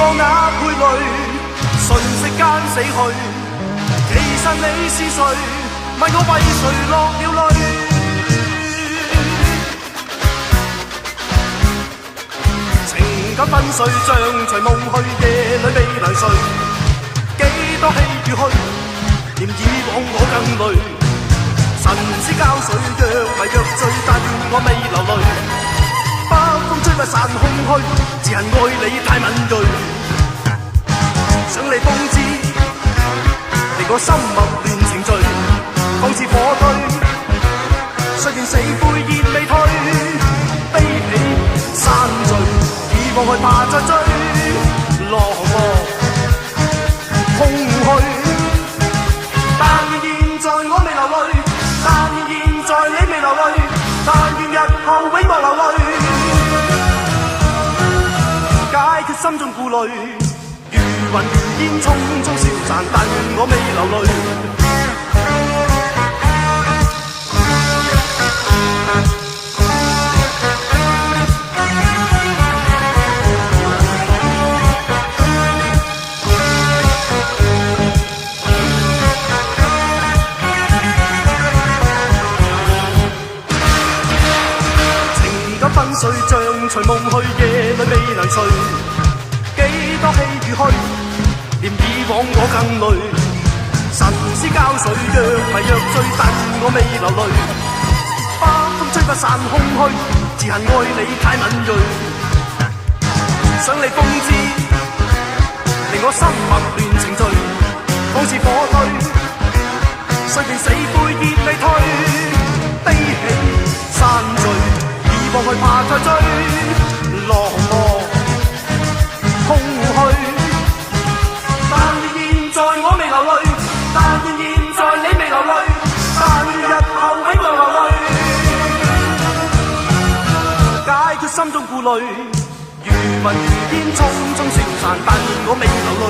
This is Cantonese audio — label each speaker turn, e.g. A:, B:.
A: 望那配淚，瞬息間死去。其實你是誰？問我為誰落了淚？情感粉碎像隨夢去，夜裏未能睡。幾多喜與虛，嫌以往我更累。神之交水，若迷若醉，但願我未流淚。北風吹不散空虛，只恨愛你太敏鋭。想你風姿，令我心默亂情緒，仿似火堆。雖然死灰熱未退，悲喜散聚，以往害怕再追，落寞空虛。但願現在我未流淚，但願現在你未流淚，但願日後永莫流淚。解決心中顧慮，如雲如煙匆匆消散，但願我未流淚。粉碎像隨夢去，夜裏未能睡。幾多喜與虛，嫌以往我更累。神之交水，若迷若醉，但我未流淚。北風吹不散空虛，只恨愛你太敏鋭。想你風姿，令我心默亂情緒，仿似火堆。雖然死灰熱未退，悲喜散聚。望去怕再追，落寞空虛。但願現在我未流淚，但願現在你未流淚，但願日後永無流淚。解決心中顧慮，如雲如煙匆匆消散，但願我未流淚。